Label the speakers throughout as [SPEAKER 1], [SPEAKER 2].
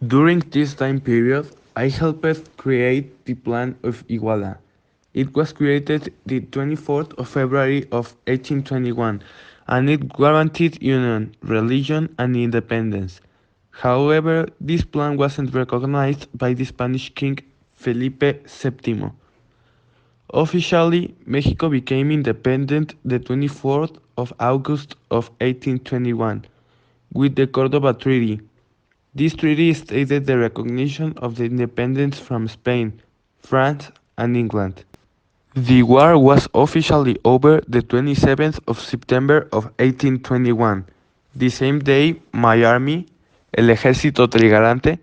[SPEAKER 1] During this time period, I helped create the Plan of Iguala. It was created the 24th of February of 1821 and it guaranteed union, religion and independence. However, this plan wasn't recognized by the Spanish king Felipe VII. Officially, Mexico became independent the 24th of August of 1821 with the Cordoba Treaty. This treaty stated the recognition of the independence from Spain, France, and England. The war was officially over the 27th of September of 1821. The same day, my army, el Ejército Trigarante,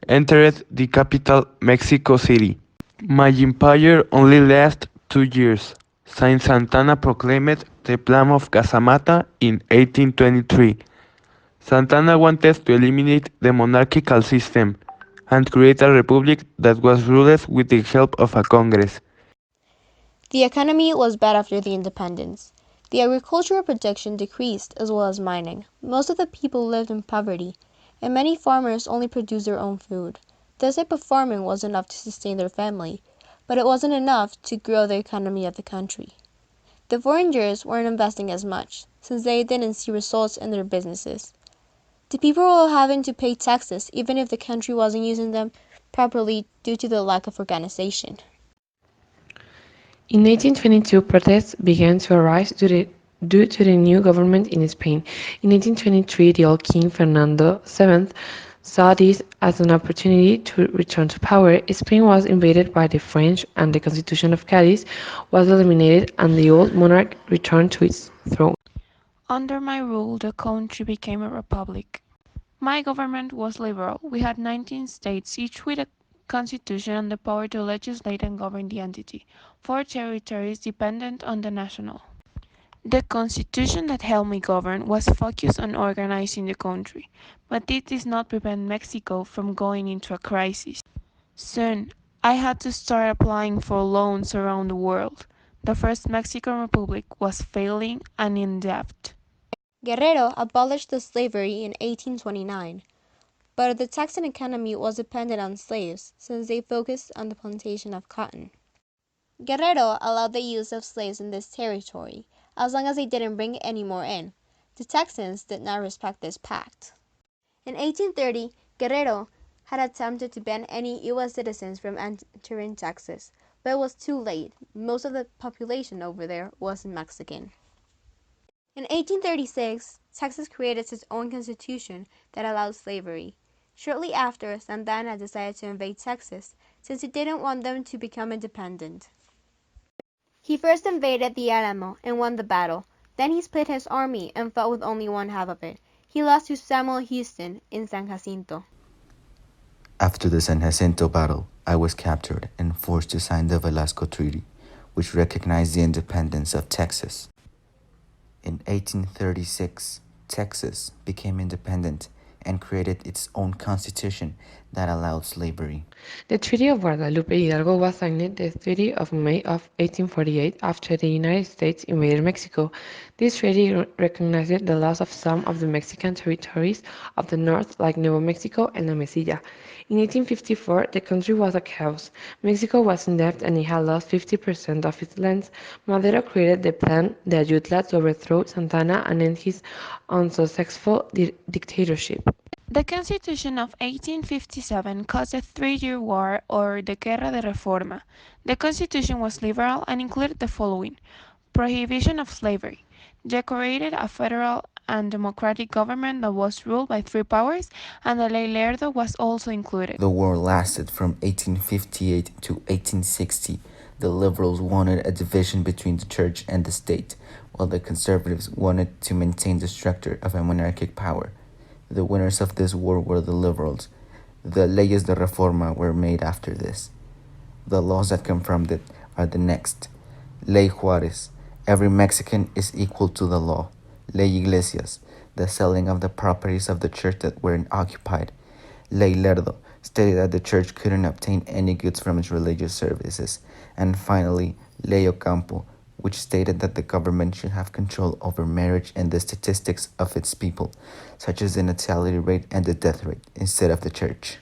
[SPEAKER 1] entered the capital, Mexico City. My empire only lasted 2 years, since Santana proclaimed the Plan of Casamata in 1823. Santana wanted to eliminate the monarchical system and create a republic that was ruled with the help of a congress.
[SPEAKER 2] The economy was bad after the independence. The agricultural production decreased as well as mining. Most of the people lived in poverty, and many farmers only produced their own food. This type of farming was enough to sustain their family, but it wasn't enough to grow the economy of the country. The foreigners weren't investing as much, since they didn't see results in their businesses. The people were having to pay taxes even if the country wasn't using them properly due to the lack of organization.
[SPEAKER 3] In 1822, protests began to arise due to the new government in Spain. In 1823, the old king Fernando VII saw this as an opportunity to return to power. Spain was invaded by the French and the Constitution of Cadiz was eliminated and the old monarch returned to its throne.
[SPEAKER 4] Under my rule, the country became a republic. My government was liberal. We had 19 states, each with a constitution and the power to legislate and govern the entity. 4 territories dependent on the national. The constitution that helped me govern was focused on organizing the country, but it did not prevent Mexico from going into a crisis. Soon, I had to start applying for loans around the world. The first Mexican Republic was failing and in debt.
[SPEAKER 2] Guerrero abolished the slavery in 1829, but the Texan economy was dependent on slaves since they focused on the plantation of cotton. Guerrero allowed the use of slaves in this territory as long as they didn't bring any more in. The Texans did not respect this pact. In 1830, Guerrero had attempted to ban any U.S. citizens from entering Texas, but it was too late. Most of the population over there was Mexican. In 1836, Texas created its own constitution that allowed slavery. Shortly after, Santa Anna decided to invade Texas since he didn't want them to become independent. He first invaded the Alamo and won the battle. Then he split his army and fought with only one half of it. He lost to Samuel Houston in San Jacinto.
[SPEAKER 5] After the San Jacinto battle, I was captured and forced to sign the Velasco Treaty, which recognized the independence of Texas. In 1836, Texas became independent and created its own constitution that allowed slavery.
[SPEAKER 3] The Treaty of Guadalupe Hidalgo was signed the 30th of May of 1848 after the United States invaded Mexico. This treaty recognized the loss of some of the Mexican territories of the north like Nuevo Mexico and La Mesilla. In 1854, the country was a chaos. Mexico was in debt and it had lost 50% of its lands. Madero created the Plan de Ayutla to overthrow Santana and end his unsuccessful dictatorship.
[SPEAKER 4] The Constitution of 1857 caused a 3-year war or the Guerra de Reforma. The Constitution was liberal and included the following: prohibition of slavery, decorated a federal and democratic government that was ruled by 3 powers, and the ley lerdo was also included.
[SPEAKER 5] The war lasted from 1858 to 1860. The liberals wanted a division between the church and the state, while the conservatives wanted to maintain the structure of a monarchic power. The winners of this war were the liberals. The leyes de reforma were made after this. The laws that confirmed it are the next. Ley Juarez, every Mexican is equal to the law. Ley Iglesias, the selling of the properties of the church that weren't occupied. Ley Lerdo, stated that the church couldn't obtain any goods from its religious services. And finally, Ley Ocampo, which stated that the government should have control over marriage and the statistics of its people, such as the natality rate and the death rate, instead of the church.